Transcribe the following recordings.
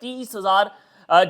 30,000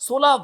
16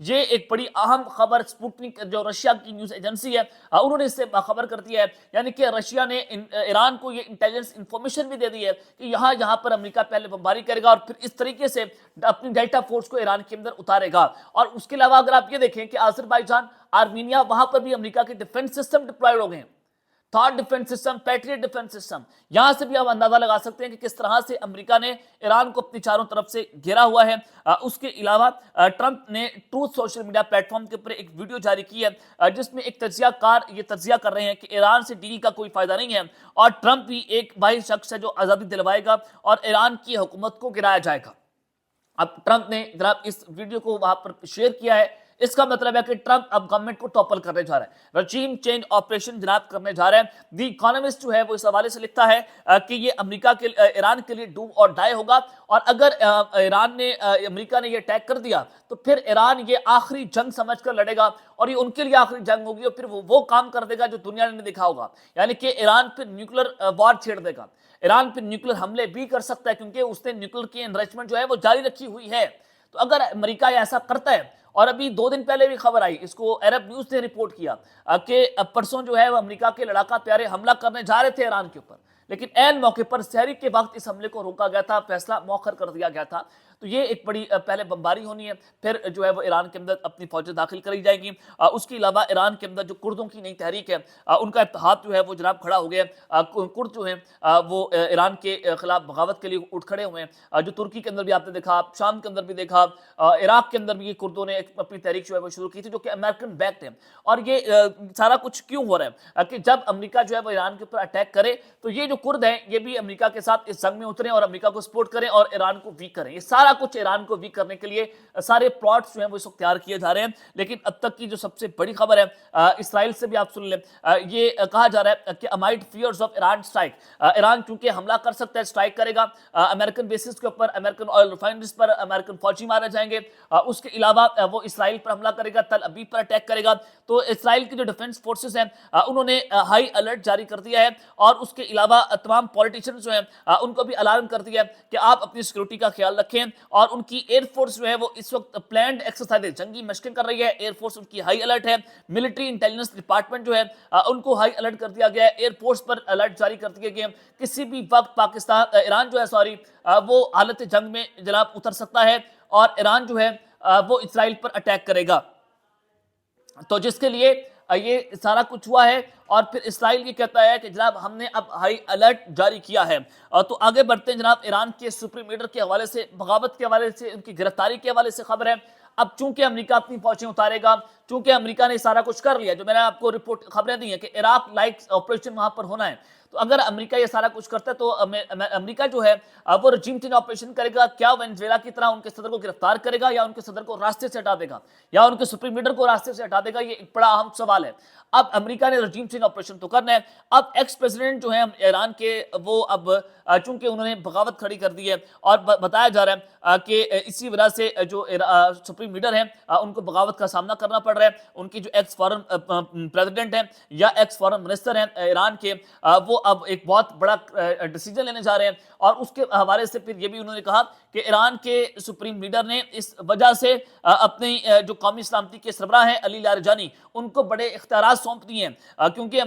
یہ ایک بڑی اہم خبر سپوٹنک جو رشیا کی نیوز ایجنسی ہے انہوں نے اس سے خبر کر دی ہے. یعنی کہ رشیا نے ایران کو یہ انٹیلیجنس انفارمیشن بھی دے دی ہے کہ یہاں پر امریکہ پہلے بمباری کرے گا اور پھر اس طریقے سے اپنی ڈیلٹا فورس کو ایران کے اندر اتارے گا. اور اس کے علاوہ اگر آپ یہ دیکھیں کہ آذربائیجان، آرمینیا، وہاں پر بھی امریکہ کے ڈیفنس سسٹم ڈپلائیڈ ہو گئے ہیں. Third defence system, patriot defence system. یہاں سے بھی آپ اندازہ لگا سکتے ہیں کہ کس طرح سے امریکہ نے ایران کو اپنی چاروں طرف سے گھیرا ہوا ہے. اس کے علاوہ ٹرمپ نے truth social media plate form کے اوپر ایک ویڈیو جاری کی ہے جس میں ایک تجزیہ کار یہ تجزیہ کر رہے ہیں کہ ایران سے ڈیل کا کوئی فائدہ نہیں ہے اور ٹرمپ بھی ایک واحد شخص ہے جو آزادی دلوائے گا اور ایران کی حکومت کو گرایا جائے گا. اب ٹرمپ نے جناب اس ویڈیو کو وہاں پر شیئر کیا ہے. اس کا مطلب ہے کہ ٹرمپ اب گورنمنٹ کو ٹاپل کرنے جا رہا ہے، رجیم چینج آپریشن جناب کرنے جا رہا ہے. دی اکانومسٹ جو ہے وہ اس حوالے سے لکھتا ہے کہ یہ ایران کے لیے ڈو اور ڈائی ہوگا اور اگر امریکہ نے یہ اٹیک کر دیا تو پھر ایران یہ آخری جنگ سمجھ کر لڑے گا اور یہ ان کے لیے آخری جنگ ہوگی اور پھر وہ کام کر دے گا جو دنیا نے نہیں دیکھا ہوگا. یعنی کہ ایران پھر نیوکلر وار چھیڑ دے گا. ایران پھر نیوکلر حملے بھی کر سکتا ہے کیونکہ اس نے نیوکلر کی انریچمنٹ جو ہے وہ جاری رکھی ہوئی ہے. تو اگر امریکہ ایسا کرتا ہے، اور ابھی 2 دن پہلے بھی خبر آئی، اس کو عرب نیوز نے رپورٹ کیا کہ پرسوں جو ہے وہ امریکہ کے لڑاکا طیارے حملہ کرنے جا رہے تھے ایران کے اوپر، لیکن عین موقع پر سحری کے وقت اس حملے کو روکا گیا تھا، فیصلہ مؤخر کر دیا گیا تھا. تو یہ ایک بڑی پہلے بمباری ہونی ہے، پھر جو ہے وہ ایران کے اندر اپنی فوجیں داخل کری جائیں گی. اس کے علاوہ ایران کے اندر جو کردوں کی نئی تحریک ہے ان کا اتحاد جو ہے وہ جناب کھڑا ہو گیا. کرد جو ہیں وہ ایران کے خلاف بغاوت کے لیے اٹھ کھڑے ہوئے ہیں. جو ترکی کے اندر بھی آپ نے دیکھا، شام کے اندر بھی دیکھا، عراق کے اندر بھی یہ کردوں نے اپنی تحریک جو ہے وہ شروع کی تھی جو کہ امریکن بیکڈ ہے. اور یہ سارا کچھ کیوں ہو رہا ہے کہ جب امریکہ جو ہے وہ ایران کے اوپر اٹیک کرے تو یہ جو کرد ہیں یہ بھی امریکہ کے ساتھ اس جنگ میں اتریں اور امریکہ کو سپورٹ کریں اور ایران کو ویک کریں. یہ سارا کچھ ایران کو ویک کرنے کے لیے سارے پلاٹس جو ہیں وہ اس وقت تیار کیے جا رہے ہیں. لیکن اب تک کی جو سب سے بڑی خبر ہے اسرائیل سے بھی آپ سن لیں، یہ کہا جا رہا ہے کہ amid fears of Iran strike, Iran چونکہ حملہ کر سکتا ہے، اسٹرائک کرے گا امریکن بیسز کے اوپر، امریکن آئل ریفائنریز پر امریکن فوجی مارے جائیں گے. اس کے علاوہ وہ اسرائیل پر حملہ کرے گا، تل ابیب پر اٹیک کرے گا. تو اسرائیل کی جو ڈیفنس فورسز ہیں انہوں نے ہائی الرٹ جاری کر دیا ہے اور اس کے علاوہ تمام پولیٹیشنز جو ہیں ان کو بھی الارم کر دیا ہے کہ آپ اپنی سیکورٹی کا خیال رکھیں. اور ان کی ایئر فورس جو ہے وہ اس وقت پلانڈ ایکسرسائز، جنگی مشقیں کر رہی ہے. ایئر فورس ان کی ہائی الرٹ ہے. ملٹری انٹیلیجنس ڈپارٹمنٹ جو ہے ان کو ہائی الرٹ کر دیا گیا ہے. ایئر فورس پر الرٹ جاری کر دیے گئے ہیں. کسی بھی وقت ایران جو ہے وہ حالت جنگ میں جناب اتر سکتا ہے اور ایران جو ہے وہ اسرائیل پر اٹیک کرے گا. تو جس کے لیے یہ سارا کچھ ہوا ہے اور پھر اسرائیل یہ کہتا ہے کہ جناب ہم نے اب ہائی الرٹ جاری کیا ہے. تو آگے بڑھتے ہیں جناب. ایران کے سپریم لیڈر کے حوالے سے، بغاوت کے حوالے سے، ان کی گرفتاری کے حوالے سے خبر ہے. اب چونکہ امریکہ اپنی فوجیں اتارے گا، چونکہ امریکہ نے سارا کچھ کر لیا، جو میں نے آپ کو خبریں دی ہیں کہ عراق لائک آپریشن وہاں پر ہونا ہے، تو اگر امریکہ یہ سارا کچھ کرتا ہے تو امریکہ جو ہے وہ رجیم چینج آپریشن کرے گا. کیا وینزویلا کی طرح ان کے صدر کو گرفتار کرے گا یا ان کے صدر کو راستے سے ہٹا دے گا یا ان کے سپریم لیڈر کو راستے سے ہٹا دے گا؟ یہ ایک بڑا اہم سوال ہے. اب امریکہ نے رجیم چینج آپریشن تو کرنا ہے. اب ایکس پریزیڈنٹ جو ہیں ایران کے، وہ اب چونکہ انہوں نے بغاوت کھڑی کر دی ہے اور بتایا جا رہا ہے کہ اسی وجہ سے جو سپریم لیڈر ہیں ان کو بغاوت کا سامنا کرنا پڑ رہا ہے. ان کی جو ایکس فارن پریزیڈنٹ ہیں یا ایکس فارن منسٹر ہیں ایران کے، وہ اب ایک بہت بڑا ڈیسیجن لینے جا رہے ہیں. اور اس کے حوالے سے پھر یہ بھی انہوں نے کہا کہ ایران کے سپریم لیڈر نے اس وجہ سے اپنی جو قومی سلامتی کے سربراہ ہیں علی لاریجانی، ان کو بڑے اختیارات سونپ دیے ہیں کیونکہ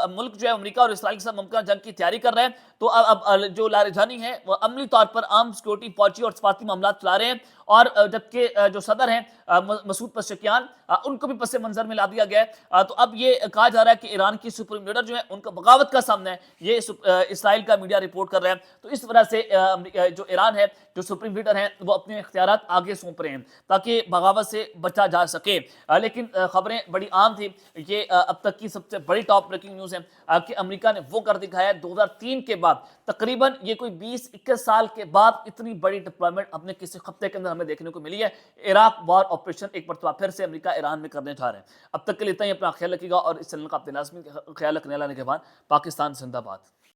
ملک جو ہے امریکہ اور اسرائیل کے ساتھ ممکنہ جنگ کی تیاری کر رہے ہیں. تو اب جو لاریجانی ہے وہ عملی طور پر عام سیکورٹی، فوجی اور سفارتی معاملات چلا رہے ہیں. اور جبکہ جو صدر ہیں مسعود پزشکیان، ان کو بھی پس منظر میں لا دیا گیا ہے. تو اب یہ کہا جا رہا ہے کہ ایران کی سپریم لیڈر جو ہے ان کا بغاوت کا سامنا ہے، یہ اسرائیل کا میڈیا رپورٹ کر رہا ہے. تو اس وجہ سے جو ایران ہے، جو سپریم لیڈر ہیں، وہ اپنے اختیارات آگے سونپ رہے ہیں تاکہ بغاوت سے بچا جا سکے. لیکن خبریں بڑی عام تھی. یہ اب تک کی سب سے بڑی ٹاپ بریکنگ نیوز ہے کہ امریکہ نے وہ کر دکھایا 2003 کے بعد، تقریباً یہ کوئی 20-21 سال کے بعد اتنی بڑی ڈپلائمنٹ اپنے کسی خطے کے اندر ہمیں دیکھنے کو ملی ہے. عراق وار آپریشن ایک مرتبہ پھر سے امریکہ ایران میں کرنے جا رہے ہیں. اب تک کے لیے اتنا ہی. اپنا خیال رکھیے گا اور اس چینل کا اپنے لازمی خیال رکھنے والے کے بعد. پاکستان زندہ باد.